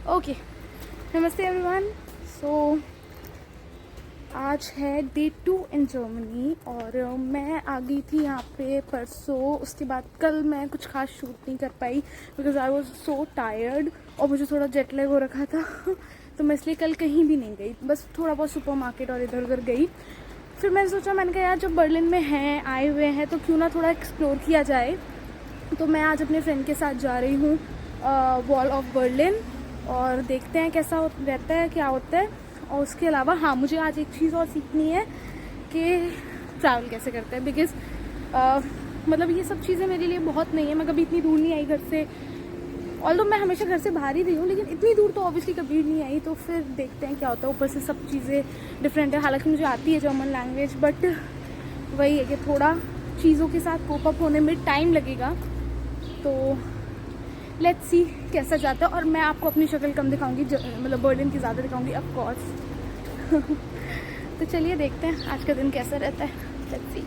Okay, नमस्ते everyone. सो आज है डे 2 इन जर्मनी और मैं आ गई थी यहाँ पे परसों। उसके बाद कल मैं कुछ खास शूट नहीं कर पाई because I was so tired और मुझे थोड़ा जेट लैग हो रखा था तो मैं इसलिए कल कहीं भी नहीं गई, बस थोड़ा बहुत सुपर मार्केट और इधर उधर गई। फिर मैंने सोचा, मैंने कहा यार जब बर्लिन में हैं आए हुए हैं तो क्यों ना थोड़ा एक्सप्लोर किया जाए। तो मैं आज अपने फ्रेंड के साथ जा रही हूँ वॉल ऑफ बर्लिन और देखते हैं कैसा रहता है, क्या होता है। और उसके अलावा हाँ, मुझे आज एक चीज़ और सीखनी है कि ट्रैवल कैसे करते हैं बिकॉज़ मतलब ये सब चीज़ें मेरे लिए बहुत नहीं है। मैं कभी इतनी दूर नहीं आई घर से, ऑल्दो मैं हमेशा घर से बाहर ही रही हूँ, लेकिन इतनी दूर तो ऑब्वियसली कभी नहीं आई। तो फिर देखते हैं क्या होता है। ऊपर से सब चीज़ें डिफरेंट है, हालांकि मुझे आती है जर्मन लैंग्वेज, बट वही है कि थोड़ा चीज़ों के साथ कोप अप होने में टाइम लगेगा। तो लेट्स सी कैसा जाता है। और मैं आपको अपनी शक्ल कम दिखाऊंगी, मतलब बर्लिन की ज़्यादा दिखाऊंगी ऑफ कोर्स तो चलिए देखते हैं आज का दिन कैसा रहता है। Let's see.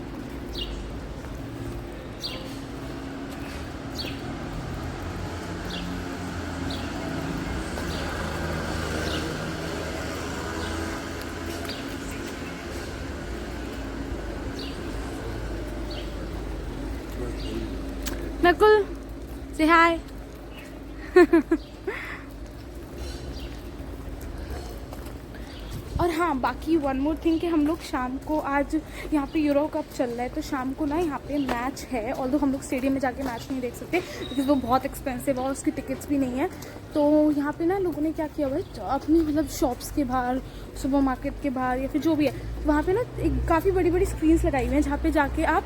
नकुल से हाय और हाँ, बाकी वन मोर थिंग कि हम लोग शाम को आज यहाँ पे यूरो कप चल रहा है तो शाम को ना यहाँ पे मैच है। ऑल्दो हम लोग स्टेडियम में जाके मैच नहीं देख सकते क्योंकि वो बहुत एक्सपेंसिव है और उसकी टिकट्स भी नहीं है। तो यहाँ पे ना लोगों ने क्या किया हुआ है, अपनी मतलब शॉप्स के बाहर, सुपर मार्केट के बाहर या फिर जो भी है, वहाँ पे ना एक काफ़ी बड़ी बड़ी स्क्रीन्स लगाई हुई हैं जहाँ पे जाके आप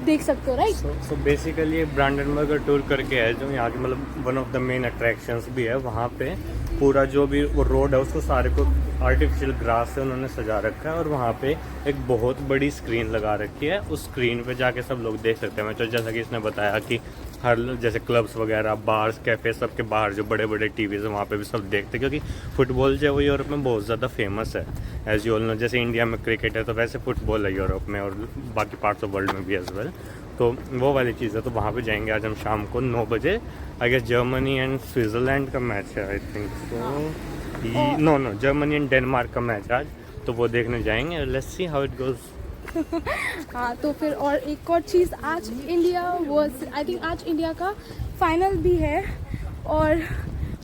देख सकते हो, right. So basically Brandenburg tour करके है जो यहाँ की मतलब one of the main attractions भी है। वहाँ पे पूरा जो भी वो रोड है उसको सारे को आर्टिफिशियल ग्रास से उन्होंने सजा रखा है और वहाँ पे एक बहुत बड़ी स्क्रीन लगा रखी है। उस स्क्रीन पे जाके सब लोग देख सकते हैं। तो जैसा कि इसने बताया कि हर जैसे क्लब्स वगैरह, बार्स, कैफे, सबके बाहर जो बड़े बड़े टीवीज है वहाँ पे भी सब देखते हैं क्योंकि फुटबॉल जो है वो यूरोप में बहुत ज़्यादा फेमस है। एज यू ऑल नो, जैसे इंडिया में क्रिकेट है तो वैसे फुटबॉल है यूरोप में और बाकी पार्ट्स ऑफ वर्ल्ड में भी एज वेल। तो वो वाली चीज़ है। तो वहाँ पे जाएंगे आज हम शाम को 9 बजे। I guess Germany and Switzerland का मैच है, I think so. No, Germany and Denmark का मैच आज, तो वो देखने जाएंगे। Let's see how it goes. हाँ, तो फिर और एक और चीज़, आज इंडिया आई थिंक आज इंडिया का फाइनल भी है और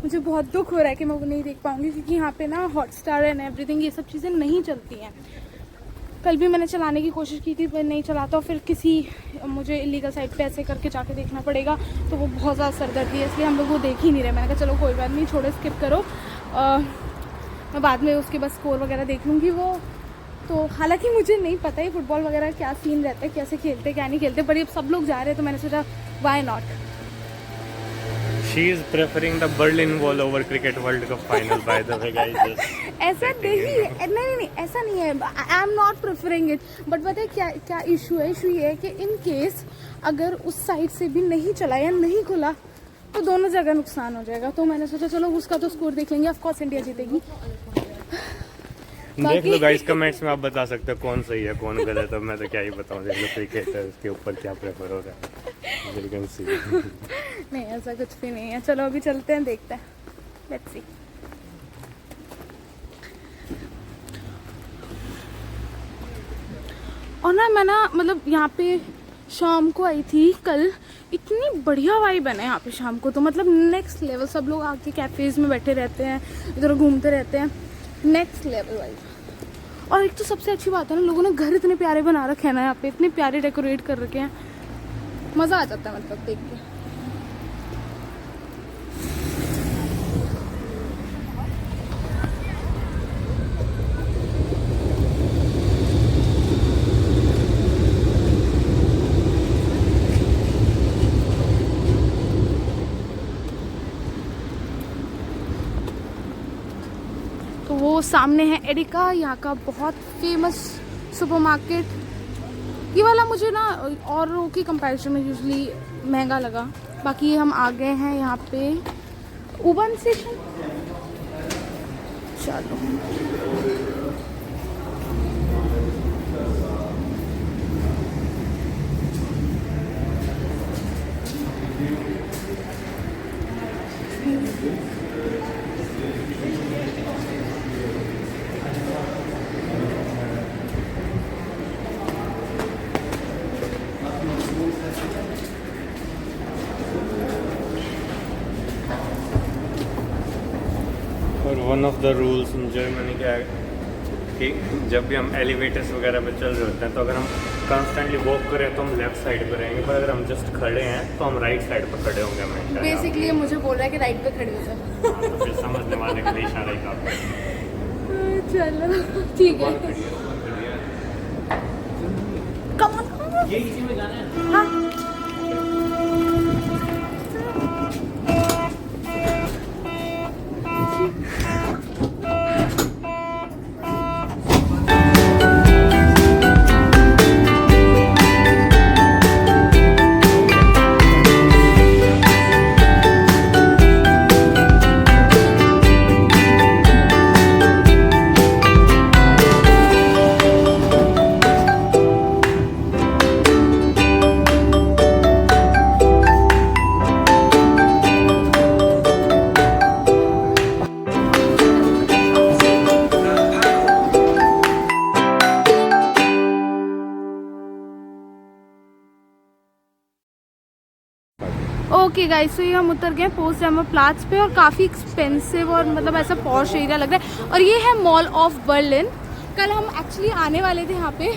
मुझे बहुत दुख हो रहा है कि मैं वो नहीं देख पाऊंगी क्योंकि यहाँ पे ना हॉटस्टार एंड एवरीथिंग ये सब चीज़ें नहीं चलती हैं। कल भी मैंने चलाने की कोशिश की थी पर नहीं चलाता, फिर मुझे इलीगल साइट पे ऐसे करके जाके देखना पड़ेगा तो वो बहुत ज़्यादा सरदर्दी है, इसलिए हम लोग वो देख ही नहीं रहे। मैंने कहा चलो कोई बात नहीं, छोड़ो, स्किप करो, मैं बाद में उसके बस स्कोर वगैरह देख लूँगी वो। तो हालांकि मुझे नहीं पता है फुटबॉल वगैरह क्या सीन रहता है, कैसे खेलते क्या नहीं खेलते, पर अब सब लोग जा रहे हैं तो मैंने सोचा why not. She is preferring the Berlin Wall over Cricket World Cup final, by the way, guys. ऐसा नहीं, ऐसा नहीं है। I am not preferring it, but पता है क्या इशू है? इशू ये है कि इन केस अगर उस साइड से भी नहीं चला या नहीं खुला तो दोनों जगह नुकसान हो जाएगा। तो मैंने सोचा चलो उसका तो स्कोर देख लेंगे, ऑफ कोर्स इंडिया जीतेगी। देख लो गाइस, कमेंट्स में आप बता सकते हो कौन सही है कौन गलत है। मैं तो क्या ही बताऊं, देख लो क्रिकेट है उसके ऊपर क्या प्रेफर हो रहा है। नहीं, ऐसा कुछ भी नहीं है। चलो अभी चलते हैं, देखते हैं, लेट्स सी। और ना मैं मतलब यहाँ पे शाम को आई थी कल, इतनी बढ़िया वाइब है ना यहाँ पे शाम को, तो मतलब नेक्स्ट लेवल। सब लोग आके कैफेज में बैठे रहते हैं, इधर घूमते रहते हैं, नेक्स्ट लेवल वाइब। और एक तो सबसे अच्छी बात है ना, लोगों ने घर इतने प्यारे बना रखे हैं ना यहाँ पे, इतने प्यारे डेकोरेट कर रखे हैं, मज़ा आ जाता है मतलब देख के। तो वो सामने है एडिका, यहाँ का बहुत फेमस सुपरमार्केट। ये वाला मुझे ना औरों की कंपैरिजन में यूजुअली महंगा लगा। बाकी हम आ गए हैं यहाँ पे U-Bahn स्टेशन। चलो और one of the rules in Germany क्या है कि जब भी हम एलिवेटर्स वगैरह पे चल रहे होते हैं तो अगर हम कॉन्स्टेंटली वॉक करें तो हम लेफ्ट साइड पे रहेंगे, पर अगर हम जस्ट खड़े हैं तो हम राइट साइड पर खड़े होंगे हमेशा। बेसिकली ये मुझे बोल रहा है कि राइट पे खड़े हो जाओ। तो फिर समझने वाले के लिए इशारा ही काफी है। चलो ठीक है। बहुत बढ़िया, बहुत बढ़िया। कम ऑन ये इसी में जाना है। हाँ ओके गाइस, तो ये हम उतर गए पोस्ट डेमो प्लाट्स पे और काफ़ी एक्सपेंसिव और मतलब ऐसा पॉश एरिया लग रहा है। और ये है मॉल ऑफ बर्लिन। कल हम एक्चुअली आने वाले थे यहाँ पे,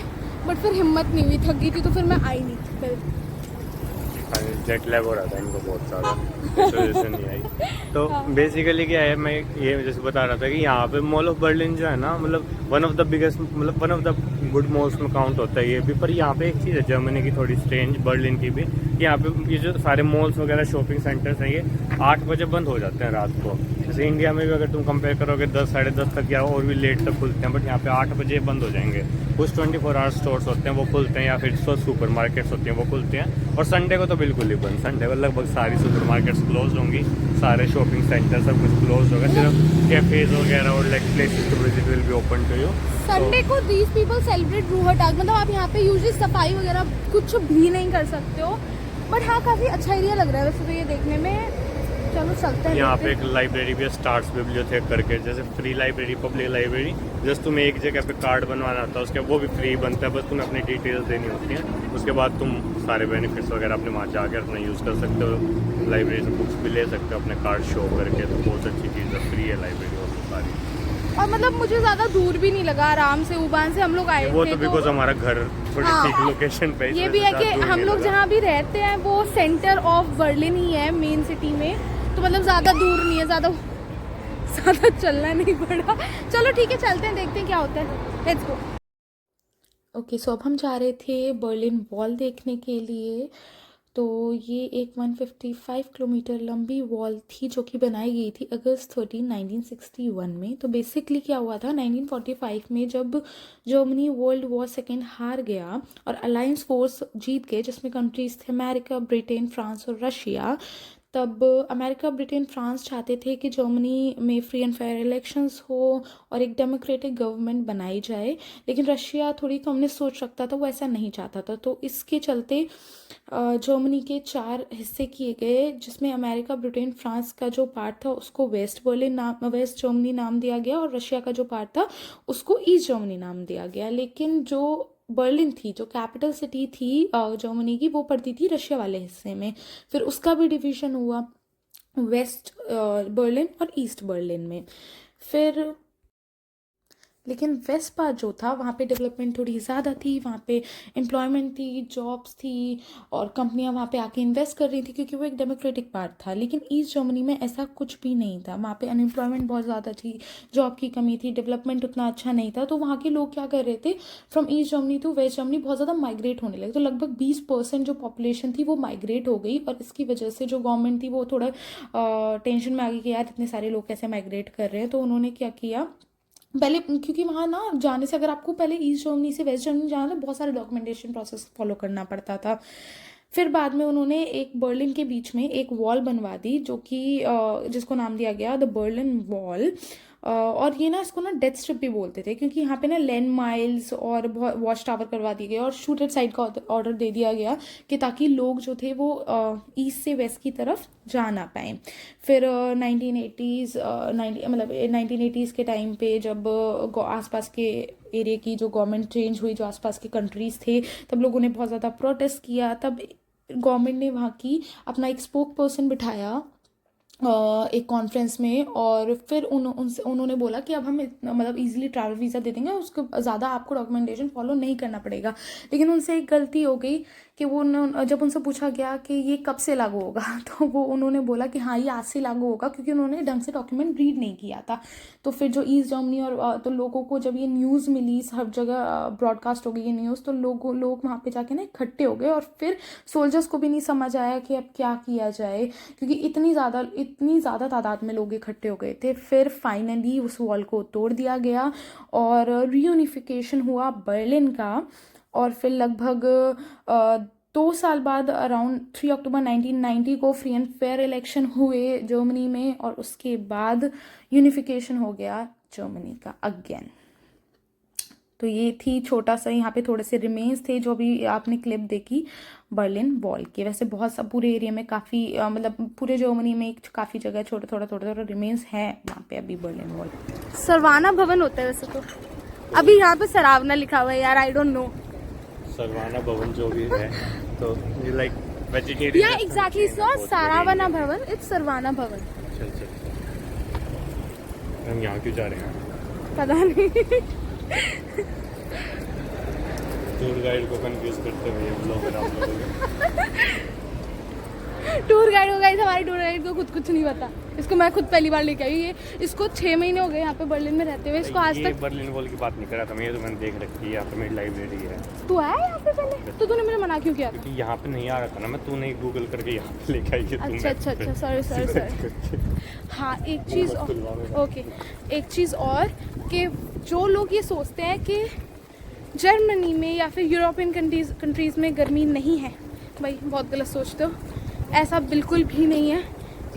बट फिर हिम्मत नहीं हुई, थक गई थी, तो फिर मैं आई नहीं थी कल। जेट लैग हो रहा था इनको बहुत सारा, इस वजह से नहीं आई। तो बेसिकली क्या है, मैं ये जैसे बता रहा था कि यहाँ पे मॉल ऑफ बर्लिन जो है ना, मतलब वन ऑफ द बिगेस्ट, मतलब one of the good malls में काउंट होता है ये भी। पर यहाँ पे एक चीज़ है जर्मनी की थोड़ी स्ट्रेंज, बर्लिन की भी, यहाँ पे ये जो सारे मॉल्स वगैरह शॉपिंग सेंटर्स हैं ये 8 बजे बंद हो जाते हैं रात को। जैसे इंडिया में भी अगर तुम कंपेयर करोगे 10 साढ़े 10 तक या और भी लेट तक खुलते हैं, बट यहाँ पे 8 बजे बंद हो जाएंगे। कुछ 24 आवर स्टोर्स होते हैं वो खुलते हैं, या फिर सुपर मार्केट्स होती हैं वो खुलते हैं। और संडे को तो बिल्कुल ही बंद, संडे को लगभग सारी सुपर मार्केट्स क्लोज होंगी, सारे शॉपिंग सेंटर सब कुछ क्लोज होगा, सिर्फ कैफेज वगैरह और like places to visit will be open to you. Sunday को दीज पीपल सेलिब्रेट ब्रूहटाग, मतलब आप यहाँ पे यूजुअली सफाई वगैरह कुछ भी नहीं कर सकते हो, बट हाँ काफ़ी अच्छा एरिया लग रहा है वैसे तो ये देखने में। चलो चलते हैं। यहाँ पे एक लाइब्रेरी भी है, स्टार्स बिब्लियोथेक करके, जैसे free library, public library. Just तुम्हें एक जगह पे कार्ड बनवाना होता है, उसके वो भी फ्री बनता है, बस तुम्हें अपनी डिटेल्स देनी होती हैं। उसके बाद तुम सारे बेनिफिट्स वगैरह अपने वहाँ जाकर अपना यूज़ कर सकते हो, लाइब्रेरी से बुक्स भी ले सकते हो अपने कार्ड शो करके। तो बहुत अच्छी चीज़ है, फ्री है लाइब्रेरी और सारी। और मतलब मुझे ज़्यादा दूर भी नहीं लगा, आराम से उबान से हम लोग आए वो थे। तो बिकॉज हमारा घर थोड़ी हाँ, ठीक लोकेशन पे, ये भी है कि हम लोग जहाँ भी रहते हैं वो सेंटर ऑफ बर्लिन ही है, मेन सिटी में, तो मतलब ज़्यादा दूर नहीं है, ज़्यादा चलना नहीं पड़ा। चलो ठीक है, चलते हैं, देखते हैं क्या होता है। Let's go. ओके, सो अब हम जा रहे थे बर्लिन वॉल देखने के लिए। तो ये एक 155 किलोमीटर लंबी वॉल थी जो कि बनाई गई थी अगस्त 13, 1961 में। तो बेसिकली क्या हुआ था, 1945 में जब जर्मनी वर्ल्ड वॉर सेकेंड हार गया और अलायंस फोर्स जीत गए, जिसमें कंट्रीज थे अमेरिका, ब्रिटेन, फ्रांस और रशिया, तब अमेरिका, ब्रिटेन, फ्रांस चाहते थे कि जर्मनी में फ्री एंड फेयर इलेक्शंस हो और एक डेमोक्रेटिक गवर्नमेंट बनाई जाए। लेकिन रशिया थोड़ी कम्युनिस्ट सोच रखता था, वो ऐसा नहीं चाहता था। तो इसके चलते जर्मनी के 4 हिस्से किए गए, जिसमें अमेरिका, ब्रिटेन, फ्रांस का जो पार्ट था उसको वेस्ट जर्मनी नाम दिया गया, और रशिया का जो पार्ट था उसको ईस्ट जर्मनी नाम दिया गया। लेकिन जो बर्लिन थी, जो कैपिटल सिटी थी जर्मनी की, वो पड़ती थी रशिया वाले हिस्से में। फिर उसका भी डिवीजन हुआ वेस्ट बर्लिन और ईस्ट बर्लिन में। फिर लेकिन वेस्ट पार्ट जो था वहाँ पे डेवलपमेंट थोड़ी ज़्यादा थी, वहाँ पे एम्प्लॉयमेंट थी, जॉब्स थी और कंपनियाँ वहाँ पे आके इन्वेस्ट कर रही थी, क्योंकि वो एक डेमोक्रेटिक पार्ट था। लेकिन ईस्ट जर्मनी में ऐसा कुछ भी नहीं था, वहाँ पे अनएम्प्लॉयमेंट बहुत ज़्यादा थी, जॉब की कमी थी, डेवलपमेंट उतना अच्छा नहीं था। तो वहाँ के लोग क्या कर रहे थे, from East Germany to West Germany बहुत ज़्यादा माइग्रेट होने लगे। तो लगभग 20% जो पॉपुलेशन थी वो माइग्रेट हो गई, और इसकी वजह से जो गवर्नमेंट थी वो थोड़ा टेंशन में आ गई कि यार इतने सारे लोग कैसे माइग्रेट कर रहे हैं। तो उन्होंने क्या किया, पहले, क्योंकि वहाँ ना जाने से, अगर आपको पहले ईस्ट जर्मनी से वेस्ट जर्मनी जाना था, बहुत सारे डॉक्यूमेंटेशन प्रोसेस फॉलो करना पड़ता था। फिर बाद में उन्होंने एक बर्लिन के बीच में एक वॉल बनवा दी जो कि जिसको नाम दिया गया द बर्लिन वॉल। और ये ना इसको ना डेथ स्ट्रिप भी बोलते थे क्योंकि यहाँ पे ना लैंड माइल्स और वॉच टावर करवा दिए गए और शूट एट साइड का ऑर्डर दे दिया गया कि ताकि लोग जो थे वो ईस्ट से वेस्ट की तरफ जा ना पाए। फिर 1980s मतलब 1980s के टाइम पे जब आसपास के एरिया की जो गवर्नमेंट चेंज हुई, जो आसपास के कंट्रीज़ थे, तब लोगों ने बहुत ज़्यादा प्रोटेस्ट किया। तब गवर्नमेंट ने वहाँ की अपना एक स्पोक पर्सन बिठाया एक कॉन्फ्रेंस में, और फिर उन्होंने बोला कि अब हम मतलब इजीली ट्रैवल वीज़ा दे देंगे, उसको ज़्यादा आपको डॉक्यूमेंटेशन फॉलो नहीं करना पड़ेगा। लेकिन उनसे एक गलती हो गई कि वो जब उनसे पूछा गया कि ये कब से लागू होगा तो वो उन्होंने बोला कि हाँ ये आज से लागू होगा, क्योंकि उन्होंने ढंग से डॉक्यूमेंट रीड नहीं किया था। तो फिर जो ईस्ट जर्मनी और तो लोगों को जब ये न्यूज़ मिली, सब जगह ब्रॉडकास्ट हो गई ये न्यूज़, तो लोग वहाँ पे जाके ना इकट्ठे हो गए। और फिर सोल्जर्स को भी नहीं समझ आया कि अब क्या किया जाए, क्योंकि इतनी ज़्यादा तादाद में लोग इकट्ठे हो गए थे। फिर फाइनली उस वॉल को तोड़ दिया गया और रीयूनिफिकेशन हुआ बर्लिन का। और फिर लगभग 2 साल बाद अराउंड 3 अक्टूबर 1990 को फ्री एंड फेयर इलेक्शन हुए जर्मनी में, और उसके बाद यूनिफिकेशन हो गया जर्मनी का अगेन। तो ये थी छोटा सा, यहाँ पे थोड़े से रिमेन्स थे जो अभी आपने क्लिप देखी बर्लिन वॉल के। वैसे बहुत सब पूरे एरिया में काफ़ी मतलब पूरे जर्मनी में काफ़ी जगह थोड़ा रिमेन्स है यहाँ पे अभी बर्लिन वॉल। सरवाना भवन होता है वैसे तो, अभी यहाँ पे सरावना लिखा हुआ है यार, आई डोंट नो। सरवाना भवन जो भी है, तो ये लाइक वेजिटेरियन। या एग्जैक्टली, इट्स नॉट सारावना भवन, इट्स सरवाना भवन। अच्छा, हम यहाँ क्यों जा रहे हैं पता नहीं। टूर गाइड को कंफ्यूज करते हुए ब्लॉगर आप लोग। टूर गाइड हो गई, हमारी टूर गाइड को खुद कुछ नहीं पता। इसको मैं खुद पहली बार लेके आई। ये इसको 6 महीने हो गए यहाँ पे बर्लिन में रहते हुए। इसको आज तक बर्लिन वॉल की बात नहीं कर रहा था मैं, ये तो मैंने देख रखी है। यहाँ पे मेरी लाइब्रेरी है। तू आया यहाँ पे पहले? तो तूने मुझे मना क्यों किया था? क्योंकि यहाँ पे नहीं आ रहा था ना मैं, तू नहीं गूगल करके यहाँ पे लेके आई है। अच्छा, सॉरी। हाँ, एक चीज़ ओके, एक चीज़ और कि जो लोग ये सोचते हैं कि जर्मनी में या फिर यूरोपियन कंट्रीज़ में गर्मी नहीं है, भाई बहुत गलत सोचते हो। ऐसा बिल्कुल भी नहीं है।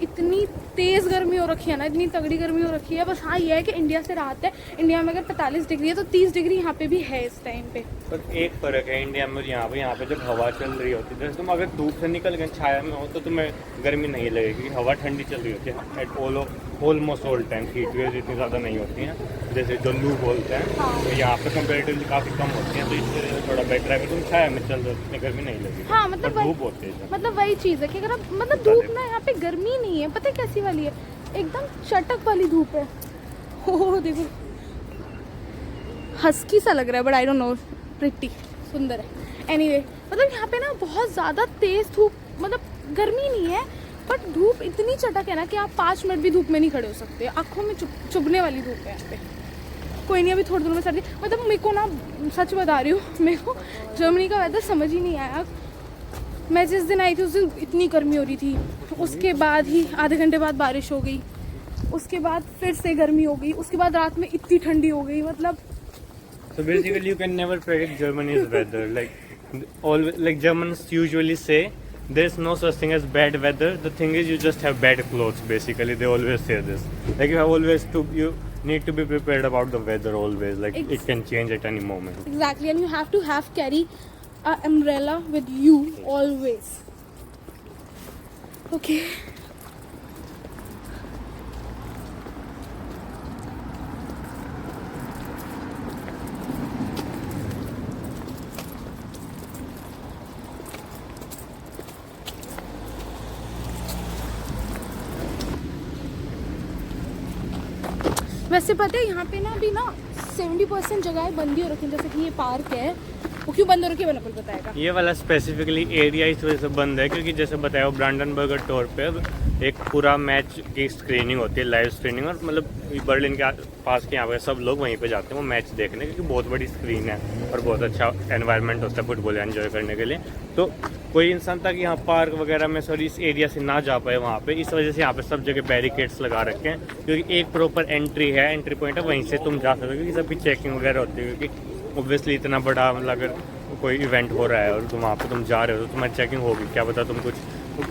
इतनी तेज़ गर्मी हो रखी है ना, इतनी तगड़ी गर्मी हो रखी है। बस हाँ ये है कि इंडिया से राहत है। इंडिया में अगर 45 डिग्री है तो 30 डिग्री यहाँ पे भी है इस टाइम पे। पर एक फ़र्क है इंडिया में और यहाँ पे जब हवा चल रही होती है, जैसे तुम अगर धूप से निकल गए छाया में हो तो तुम्हें गर्मी नहीं लगेगी, हवा ठंडी चल रही होती है eight almost all time. Heat wave इतनी ज़्यादा नहीं होती हैं, जैसे जो लू बोलते हैं। हाँ। तो यहाँ पे कंपेरेटिवली काफ़ी कम होती हैं, तो इससे थोड़ा बेटर है। तुम छाया में चल रहे हो इतनी गर्मी नहीं लगेगी। हाँ मतलब धूप होती है, मतलब वही चीज़ है कि अगर आप मतलब धूप ना, यहाँ पे गर्मी नहीं है, पता है कैसी वाली है, एकदम चटक वाली धूप है। हो देखो हस्की सा लग रहा है, but I don't know, pretty सुंदर है। एनीवे मतलब यहाँ पे ना बहुत ज़्यादा तेज़ धूप, मतलब गर्मी नहीं है बट धूप इतनी चटक है ना कि आप 5 मिनट भी धूप में नहीं खड़े हो सकते। आँखों में चुभने वाली धूप है यहाँ पे। कोई नहीं, अभी थोड़ी देर में सर्दी। मतलब मेरे को ना, सच बता रही हूँ, मेरे को जर्मनी का वेदर समझ ही नहीं आया। मैं जिस दिन आई थी उस दिन इतनी गर्मी हो रही थी, उसके बाद ही आधे घंटे बाद बारिश हो गई, उसके बाद फिर से गर्मी हो गई, उसके बाद रात में इतनी ठंडी हो गई। मतलब so basically you can never predict Germany's weather. Like Germans usually say there's no such thing as bad weather. The thing is you just have bad clothes. Basically they always say this. Like you need to be prepared about the weather always. Like it can change at any moment. exactly, and you have to carry an umbrella with you always. Okay. वैसे पता है यहाँ पे ना अभी ना 70% जगह बंदी हो रखी है, जैसे कि ये पार्क है। वो क्यों बंद हो रखी है मैंने बताएगा। ये वाला स्पेसिफिकली एरिया इस वजह से बंद है क्योंकि जैसे बताया ब्रांडनबर्गर टोर पे एक पूरा मैच की स्क्रीनिंग होती है, लाइव स्क्रीनिंग। और मतलब बर्लिन के पास के यहाँ पे सब लोग वहीं पे जाते हैं वो मैच देखने, क्योंकि बहुत बड़ी स्क्रीन है और बहुत अच्छा एनवायरनमेंट होता है फुटबॉल एंजॉय करने के लिए। तो कोई इंसान तक यहाँ पार्क वगैरह में सॉरी इस एरिया से ना जा पाए वहाँ पे, इस वजह से यहाँ पे सब जगह बैरिकेड्स लगा रखे हैं, क्योंकि एक प्रॉपर एंट्री है, एंट्री पॉइंट है, वहीं से तुम जा सकते हो, क्योंकि सभी चेकिंग वगैरह होती है। क्योंकि ऑब्वियसली इतना बड़ा मतलब अगर कोई इवेंट हो रहा है और तुम वहाँ पे तुम जा रहे हो तो तुम्हारी चेकिंग होगी, क्या पता तुम कुछ,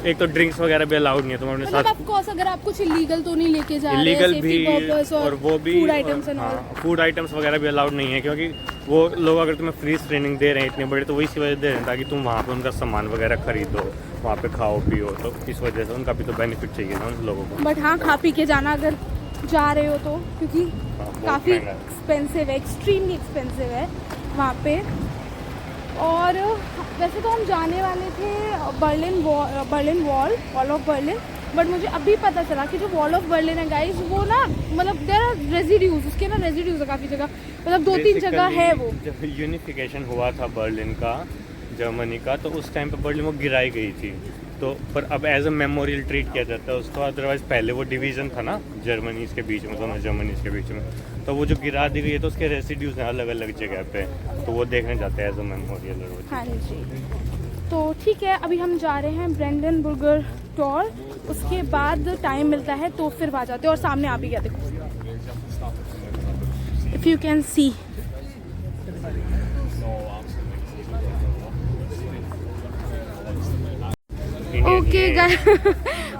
एक तो ड्रिंक्स वगैरह भी अलाउड नहीं है, तुम अपने मतलब साथ ऑफकोर्स अगर आप कुछ इलीगल तो नहीं लेके जा रहे हैं, इलीगल safety भी purpose और वो भी food items and all. Food items वगैरह भी अलाउड नहीं है, क्योंकि वो लोग अगर तुम्हें फ्री ट्रेनिंग दे रहे हैं इतने बड़े, तो वही इसी वजह दे रहे हैं ताकि तुम वहाँ पे उनका सामान वगैरह खरीदो, वहाँ पे खाओ पियो, तो इस वजह से उनका भी तो बेनिफिट चाहिए ना उन लोगों को। बट हाँ, खा पी के जाना अगर जा रहे हो तो, क्योंकि बहुत काफ़ी महंगा है। एक्सपेंसिव है, एक्सट्रीमली एक्सपेंसिव है वहाँ पे। और वैसे तो हम जाने वाले थे Berlin wall of Berlin, but मुझे अभी पता चला कि जो वॉल ऑफ बर्लिन है गाइस, वो ना मतलब देयर आर रेजिड्यूज, उसके ना रेजिड्यूज है काफ़ी जगह, मतलब 2-3 जगह है वो। जब यूनिफिकेशन हुआ था बर्लिन का, जर्मनी का, तो उस टाइम पे बर्लिन वो गिराई गई थी, तो पर अब एज अ मेमोरियल ट्रीट किया जाता है उसको। अदरवाइज पहले वो डिवीज़न था ना जर्मनी के बीच में, दोनों जर्मनी के बीच में, तो वो जो गिरा दी गई है तो उसके रेसिड्यूज हैं अलग अलग जगह पे, तो वो देखने जाते हैं एज अ मेमोरियल। हाँ जी, तो ठीक है, अभी हम जा रहे हैं ब्रांडेनबुर्गर टॉर, उसके बाद टाइम मिलता है तो फिर वहाँ जाते हैं। और सामने आप ही क्या देखो, if you can see,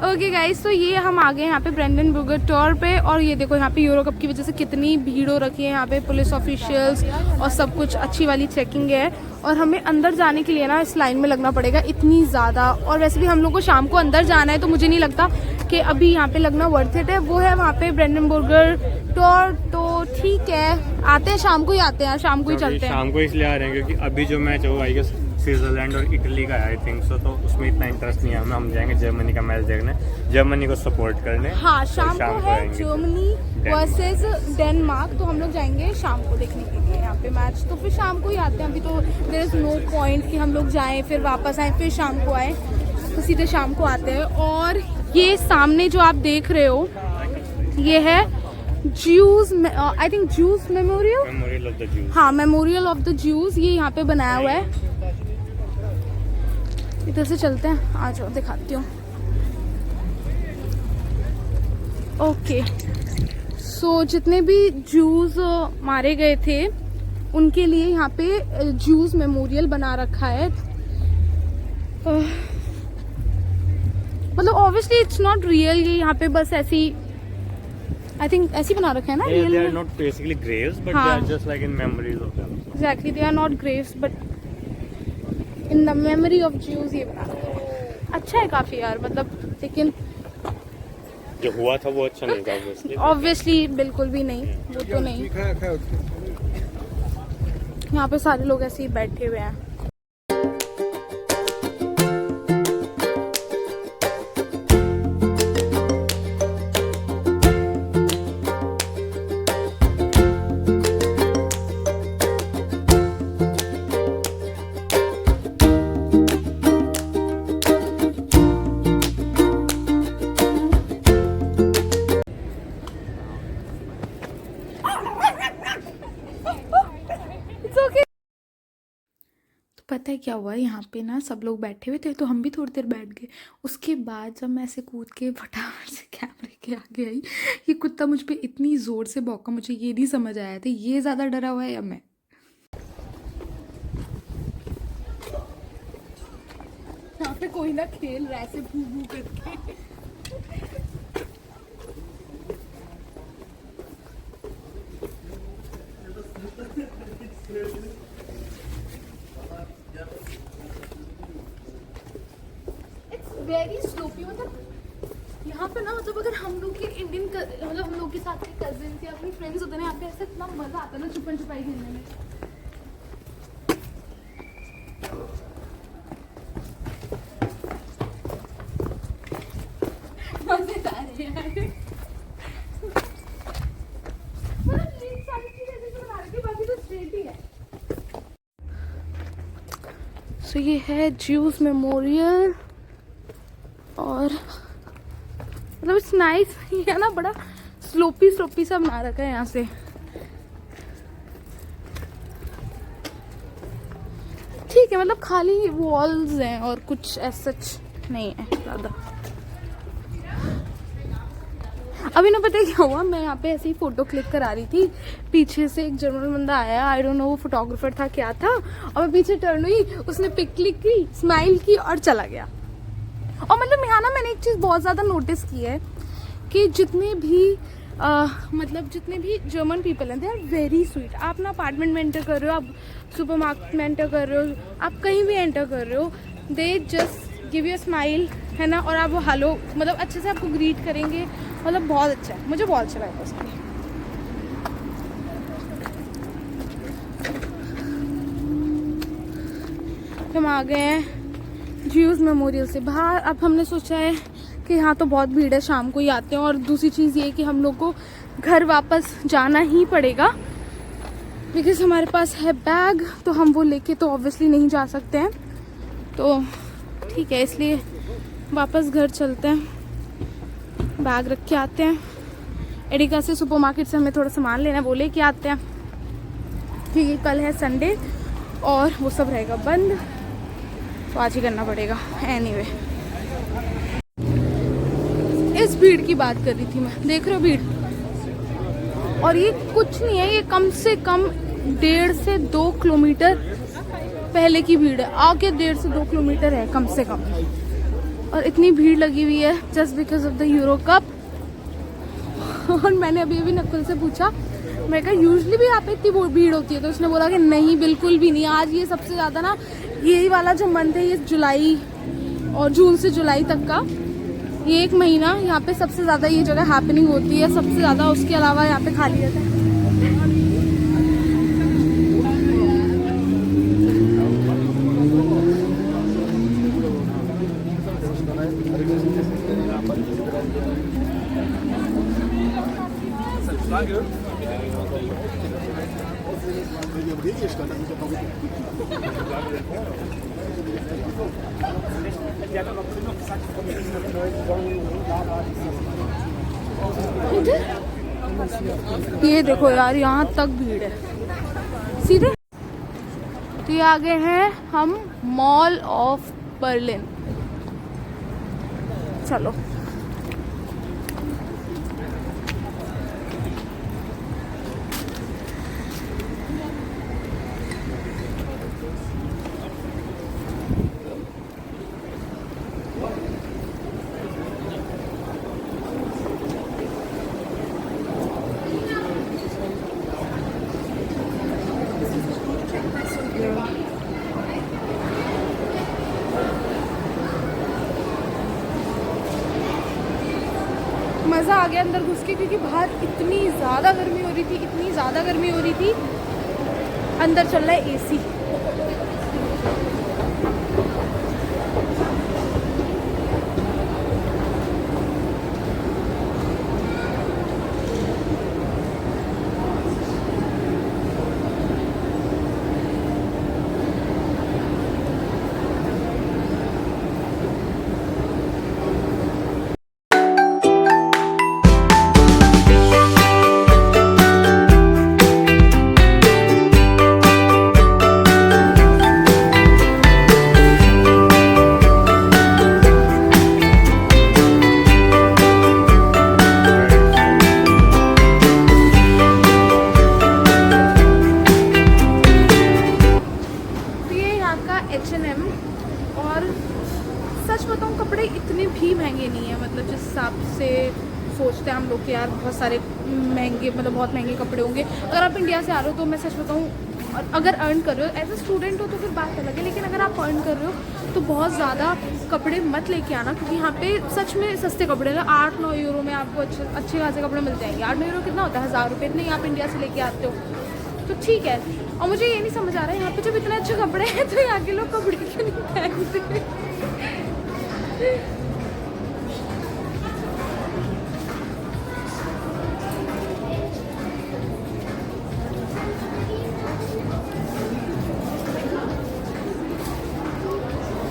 okay guys, तो ये हम आ गए यहाँ पे ब्रांडेनबुर्गर टॉर पे, और ये देखो यहाँ पे यूरो कप की वजह से कितनी भीड़ हो रखी है, यहाँ पे पुलिस ऑफिशियल्स और सब कुछ अच्छी वाली चेकिंग है, और हमें अंदर जाने के लिए ना इस लाइन में लगना पड़ेगा इतनी ज़्यादा। और वैसे भी हम लोग को शाम को अंदर जाना है, तो मुझे नहीं लगता कि अभी यहाँ पे लगना वर्थ इट है। वो है वहाँ पे ब्रांडेनबुर्गर टॉर, तो ठीक है, आते हैं शाम को ही आते हैं, शाम को ही चलते हैं। शाम को इसलिए आ रहे हैं क्योंकि अभी जो मैच होगा आई गेस स्विट्जरलैंड और इटली का है आई थिंक सो, तो उसमें इतना इंटरेस्ट नहीं है हमें, हम जाएंगे जर्मनी का मैच देखने, जर्मनी को सपोर्ट करने। हाँ, शाम तो को है आएंगे। जर्मनी वर्सेस डेनमार्क, तो हम लोग जाएंगे शाम को देखने के लिए यहाँ पे मैच, तो फिर शाम को ही आते हैं। अभी तो देयर इज नो पॉइंट कि हम लोग जाएं फिर वापस आए फिर शाम को आए, तो सीधे शाम को आते हैं। और ये सामने जो आप देख रहे हो ये है Jews, I think Jews memorial of the Jews. हाँ, मेमोरियल ऑफ द ज्यूज, ये यहाँ पे बनाया हुआ है। इधर से चलते हैं, आ जाओ दिखाती हूँ। ओके, सो जितने भी जूस मारे गए थे उनके लिए यहाँ पे जूस मेमोरियल बना रखा है। मतलब ऑब्वियसली इट्स नॉट रियल, ये यहाँ पे बस ऐसी आई थिंक ऐसी बना रखा है ना, real they are not basically graves but they are just like in memories of them. Exactly, they are not graves but in the memory of Jews ये बना रखा है। अच्छा है काफी यार, मतलब, लेकिन जो हुआ था वो अच्छा नहीं था ऑब्वियसली बिल्कुल भी नहीं, वो तो नहीं। यहाँ पे सारे लोग ऐसे ही बैठे हुए हैं। पता है क्या हुआ, यहाँ पे ना सब लोग बैठे हुए थे तो हम भी थोड़ी देर बैठ गए। उसके बाद जब मैं ऐसे कूद के फटाफट से कैमरे के आगे आई, ये कुत्ता मुझ पे इतनी ज़ोर से भौंका, मुझे ये नहीं समझ आया था ये ज़्यादा डरा हुआ है या मैं। यहाँ पे कोई ना खेल रहा है ऐसे भू भू करके। वेरी स्लोपी, मतलब यहाँ पे ना, मतलब अगर हम लोग के इंडियन मतलब हम लोग के साथ के कजिन्स या अपनी फ्रेंड्स होते हैं ना, यहाँ पे ऐसे इतना मजा आता है ना छुपन छुपाई खेलने में। मजेदार है यार, मतलब ये सारी चीजें ऐसे बना रखी, बाकी तो स्ट्रेट ही है। सो ये है ज्यूस मेमोरियल, और मतलब इट्स नाइस, ये ना बड़ा स्लोपी स्लोपी सा बना रखा है यहाँ से। ठीक है, मतलब खाली वॉल्स हैं और कुछ ऐसा नहीं है ज़्यादा। अभी ना पता है क्या हुआ, मैं यहाँ पे ऐसे ही फोटो क्लिक करा रही थी, पीछे से एक जर्मन बंदा आया, आई डोंट नो वो फोटोग्राफर था क्या था, और मैं पीछे टर्न हुई, उसने पिक क्लिक की, स्माइल की और चला गया। और मतलब यहाँ ना मैंने एक चीज़ बहुत ज़्यादा नोटिस की है कि जितने भी जर्मन पीपल हैं, दे आर वेरी स्वीट। आप ना अपार्टमेंट में एंटर कर रहे हो, आप सुपरमार्केट में एंटर कर रहे हो, आप कहीं भी एंटर कर रहे हो, they just give you smile, है ना, और आप वो हेलो मतलब अच्छे से आपको ग्रीट करेंगे, मतलब बहुत अच्छा है, मुझे बहुत अच्छा लगा उसमें। हम आ गए हैं ज्यूज मेमोरियल से बाहर। अब हमने सोचा है कि यहाँ तो बहुत भीड़ है, शाम को ही आते हैं, और दूसरी चीज़ ये कि हम लोग को घर वापस जाना ही पड़ेगा बिकॉज हमारे पास है बैग, तो हम वो लेके तो ऑब्वियसली नहीं जा सकते हैं, तो ठीक है, इसलिए वापस घर चलते हैं, बैग रख के आते हैं। एडिका से सुपरमार्केट से हमें थोड़ा सामान लेना है, वो लेके आते हैं क्योंकि कल है संडे और वो सब रहेगा बंद, तो आज ही करना पड़ेगा। एनीवे, इस भीड़ की बात कर रही थी मैं, देख रहे हो भीड़, और ये कुछ नहीं है, ये कम से कम 1.5 से 2 किलोमीटर पहले की भीड़ है, आगे 1.5 से 2 किलोमीटर है कम से कम, और इतनी भीड़ लगी हुई है just because of the euro cup. और मैंने अभी नकुल से पूछा, मैं कहा यूजुअली भी यहाँ पे इतनी भीड़ होती है, तो उसने बोला कि नहीं बिल्कुल भी नहीं, आज ये सबसे ज़्यादा ना, यही वाला जो मंथ है, ये जुलाई और जून से जुलाई तक का ये 1 महीना यहाँ पे सबसे ज़्यादा ये जगह हैपनिंग होती है, सबसे ज़्यादा, उसके अलावा यहाँ पे खाली रहता है। ये देखो यार, यहाँ तक भीड़ है सीधे। तो ये आगे हैं हम मॉल ऑफ बर्लिन, चलो। मज़ा आ गया अंदर घुस के, क्योंकि बाहर इतनी ज़्यादा गर्मी हो रही थी, इतनी ज़्यादा गर्मी हो रही थी। अंदर चल रहा है एसी। H&M, और सच बताऊं कपड़े इतने भी महंगे नहीं है, मतलब जिस हिसाब से सोचते हैं हम लोग कि यार बहुत सारे महंगे, मतलब बहुत महंगे कपड़े होंगे। अगर आप इंडिया से आ रहे हो तो मैं सच बताऊं, अगर अर्न कर रहे हो एज अ स्टूडेंट हो तो फिर बात अलग है, लेकिन अगर आप अर्न कर रहे हो तो बहुत ज़्यादा कपड़े मत लेके आना, क्योंकि यहाँ पे सच में सस्ते कपड़े हैं। 8-9 यूरो में आपको अच्छे खासे कपड़े मिल जाएंगे। 8-9 यूरो कितना होता है, 1000 रुपये, इतने आप इंडिया से लेके आते हो तो ठीक है। और मुझे ये नहीं समझ आ रहा है यहाँ पे जब इतने अच्छे कपड़े हैं तो यहाँ के लोग कपड़े क्यों नहीं पहनते।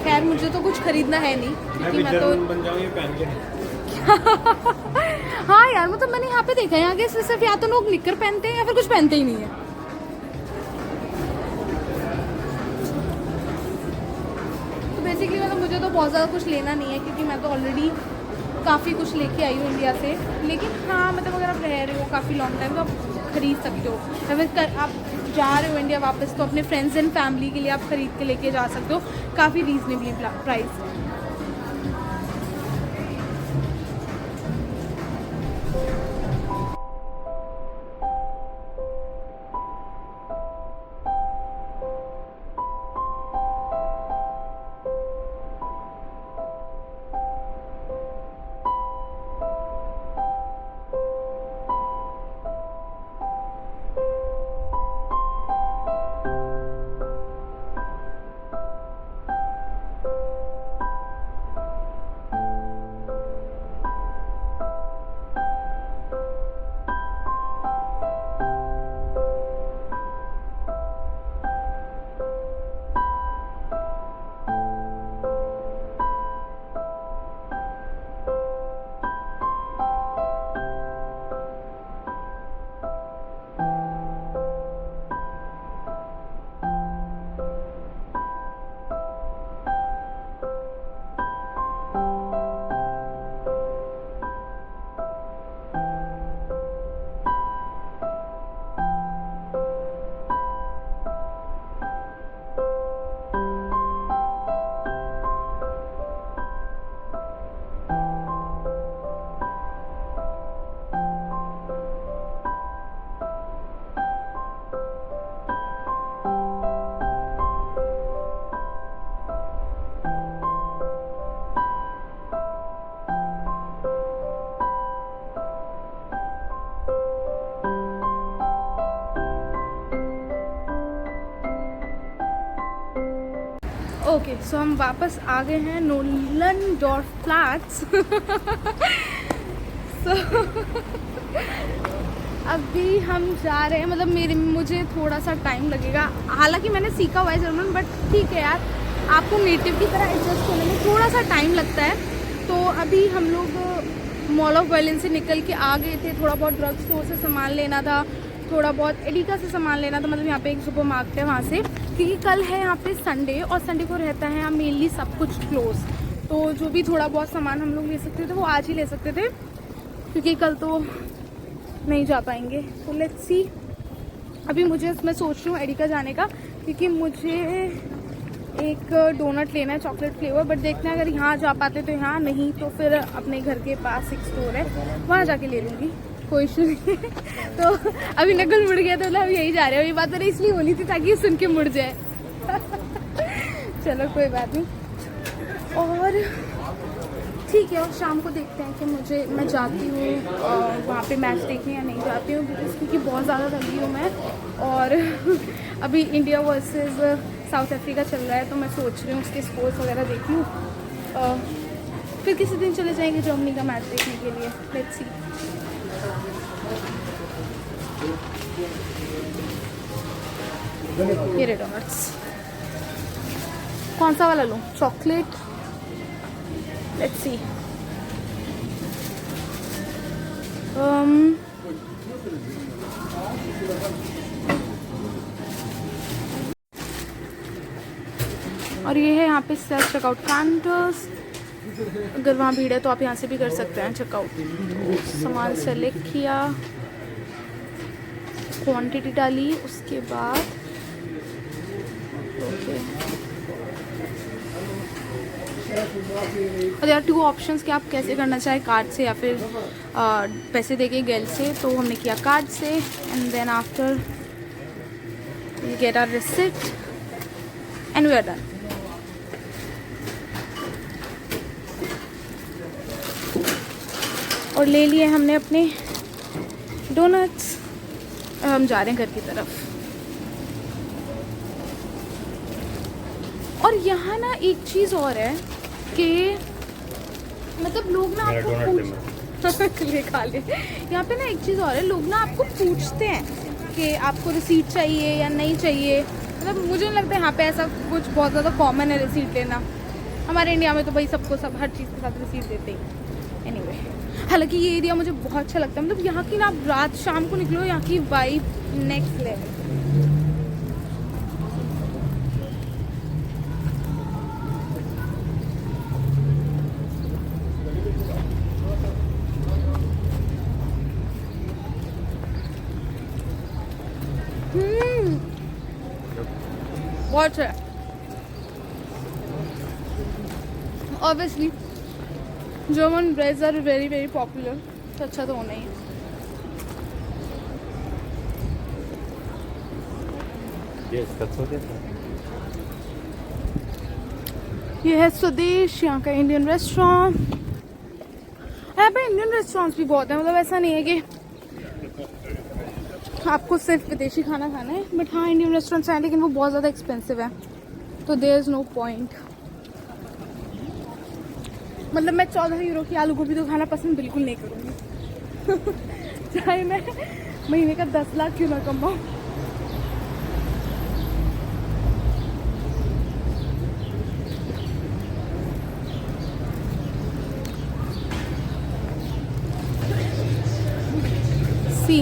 खैर मुझे तो कुछ खरीदना है नहीं, क्योंकि मैं तो बन जाऊँ ये पहन के। हाँ यार, मतलब मैंने यहाँ पे देखा है, यहाँ के सिर्फ या तो लोग निक्कर पहनते हैं या फिर कुछ पहनते ही नहीं है। तो बेसिकली मतलब मुझे तो बहुत ज़्यादा कुछ लेना नहीं है, क्योंकि मैं तो ऑलरेडी काफ़ी कुछ लेके आई हूँ इंडिया से, लेकिन हाँ मतलब अगर आप रह रहे हो काफ़ी लॉन्ग टाइम तो आप खरीद सकते हो, या फिर आप जा रहे हो इंडिया वापस तो अपने फ्रेंड्स एंड फैमिली के लिए आप खरीद के लेके जा सकते हो, काफ़ी रीजनेबली प्राइस। ओके सो हम वापस आ गए हैं नोलनडॉर्फ फ्लैट्स। सो अभी हम जा रहे हैं, मतलब मुझे थोड़ा सा टाइम लगेगा, हालांकि मैंने सीखा हुआ है जर्मन, बट ठीक है यार, आपको नेटिव की तरह एडजस्ट होने में थोड़ा सा टाइम लगता है। तो अभी हम लोग मॉल ऑफ बर्लिन से निकल के आ गए थे, थोड़ा बहुत ड्रग स्टोर से सामान लेना था, थोड़ा बहुत एडिका से सामान लेना था, मतलब यहाँ पे एक सुपर मार्केट है वहाँ से, क्योंकि कल है यहाँ पे संडे और संडे को रहता है यहाँ मेनली सब कुछ क्लोज, तो जो भी थोड़ा बहुत सामान हम लोग ले सकते थे वो आज ही ले सकते थे, क्योंकि कल तो नहीं जा पाएंगे। तो लेट्स सी, अभी मुझे मैं सोच रही हूँ एडिका जाने का, क्योंकि मुझे एक डोनट लेना है चॉकलेट फ्लेवर, बट देखते हैं अगर यहाँ जा पाते तो यहाँ, नहीं तो फिर अपने घर के पास एक स्टोर है वहाँ जाके ले लूँगी, कोई इशू नहीं है। तो अभी नकल मुड़ गया तो मतलब हम यही जा रहे हो, ये बात मैंने इसलिए बोली थी ताकि सुन के मुड़ जाए। चलो कोई बात नहीं, और ठीक है, और शाम को देखते हैं कि मैं जाती हूँ वहाँ पे मैच देखने या नहीं जाती हूँ, क्योंकि बहुत ज़्यादा थकी हूँ मैं, और अभी इंडिया वर्सेस साउथ अफ्रीका चल रहा है, तो मैं सोच रही हूँ उसके स्कोर्स वगैरह देख लूँ, फिर किसी दिन चले जाएंगे जर्मनी का मैच देखने के लिए। Let's see. ये रेड डोनट्स कौन सा वाला लूँ, चॉकलेट, लेट्स सी। और ये है यहाँ पे सेल्फ चेकआउट काउंटर्स, अगर वहाँ भीड़ है तो आप यहाँ से भी कर सकते हैं चेकआउट। तो सामान सेलेक्ट किया, क्वांटिटी डाली, उसके बाद ओके, और यार 2 ऑप्शंस कि आप कैसे करना चाहे, कार्ड से या फिर पैसे देके गेल से, तो हमने किया कार्ड से, and then after we get our receipt and we are done. और ले लिए हमने अपने डोनट्स, हम जा रहे हैं घर की तरफ। और यहाँ ना एक चीज़ और है कि मतलब लोग ना आपको ले खा ले, यहाँ पे ना एक चीज़ और है, लोग ना आपको पूछते हैं कि आपको रिसीट चाहिए या नहीं चाहिए, मतलब मुझे नहीं लगता है यहाँ पे ऐसा कुछ बहुत ज़्यादा कॉमन है रिसीट लेना। हमारे इंडिया में तो भाई सबको सब हर चीज़ के साथ रिसीट देते ही। एनीवे, हालांकि ये एरिया मुझे बहुत अच्छा लगता है, मतलब यहाँ की ना आप रात शाम को निकलो, यहाँ की वाइब नेक्स्ट लेवल। बहुत है obviously German breads are very very popular, तो अच्छा तो होना ही है। ये है स्वदेश, यहाँ का इंडियन रेस्टोरेंट। यहाँ पे इंडियन रेस्टोरेंट्स भी बहुत है, मतलब ऐसा नहीं है कि आपको सिर्फ विदेशी खाना खाना है, बट हाँ इंडियन रेस्टोरेंट्स हैं, लेकिन वो बहुत ज़्यादा एक्सपेंसिव है, तो देयर इज़ नो पॉइंट। मतलब मैं 14 यूरो की आलू गोभी तो खाना पसंद बिल्कुल नहीं करूँगी चाहे मैं महीने का 10 लाख क्यों ना कमाऊँ। सी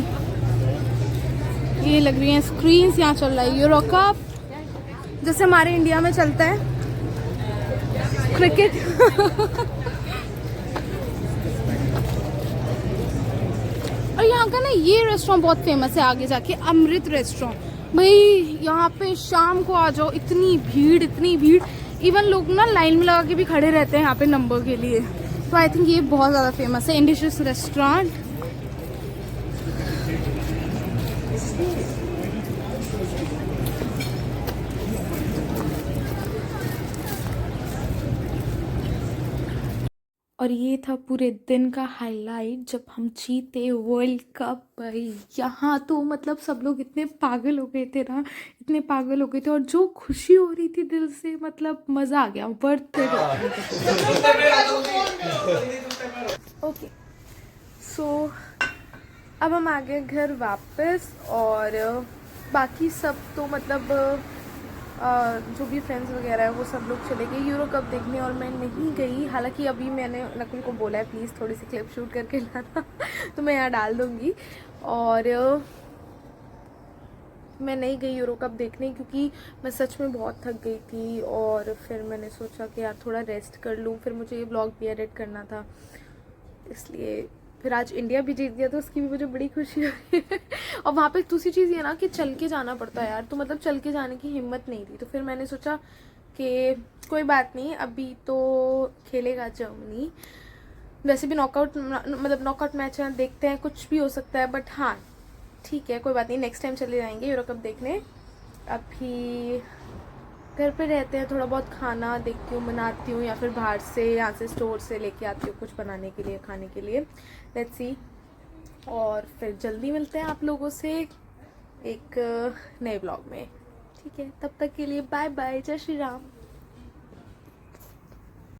ये लग रही हैं स्क्रीन्स, यहाँ चल रहा है यूरो कप, जैसे हमारे इंडिया में चलता है क्रिकेट और यहाँ का ना ये रेस्टोरेंट बहुत फेमस है आगे जाके, अमृत रेस्टोरेंट। भाई यहाँ पे शाम को आ जाओ, इतनी भीड़, इवन लोग ना लाइन में लगा के भी खड़े रहते हैं यहाँ पे नंबर के लिए। तो आई थिंक ये बहुत ज़्यादा फेमस है, इंडिशियस रेस्टोरेंट। और ये था पूरे दिन का हाईलाइट जब हम जीते वर्ल्ड कप। भाई यहाँ तो मतलब सब लोग इतने पागल हो गए थे ना, इतने पागल हो गए थे, और जो खुशी हो रही थी दिल से, मतलब मज़ा आ गया, वर्थ इट। ओके सो अब हम आ गए घर वापस, और बाकी सब तो मतलब जो भी फ्रेंड्स वगैरह है वो सब लोग चले गए यूरो कप देखने, और मैं नहीं गई। हालांकि अभी मैंने नकुल को बोला है प्लीज़ थोड़ी सी क्लिप शूट करके लाना तो मैं यहाँ डाल दूँगी। और मैं नहीं गई यूरो कप देखने क्योंकि मैं सच में बहुत थक गई थी, और फिर मैंने सोचा कि यार थोड़ा रेस्ट कर लूँ, फिर मुझे ये ब्लॉग भी एडिट करना था, इसलिए फिर आज इंडिया भी जीत गया तो उसकी भी मुझे बड़ी खुशी हो रही है। और वहाँ पे दूसरी चीज़ ये ना कि चल के जाना पड़ता है यार, तो मतलब चल के जाने की हिम्मत नहीं थी, तो फिर मैंने सोचा कि कोई बात नहीं, अभी तो खेलेगा जर्मनी, वैसे भी नॉकआउट मतलब नॉकआउट मैच है, देखते हैं कुछ भी हो सकता है, बट हाँ ठीक है कोई बात नहीं, नेक्स्ट टाइम चले जाएंगे यूरो कप देखने। अभी घर पे रहते हैं, थोड़ा बहुत खाना देखती हूँ, बनाती हूँ, या फिर बाहर से यहाँ से स्टोर से लेके आती हूँ कुछ बनाने के लिए, खाने के लिए, लेट्स सी। और फिर जल्दी मिलते हैं आप लोगों से एक नए ब्लॉग में, ठीक है? तब तक के लिए बाय बाय, जय श्री राम।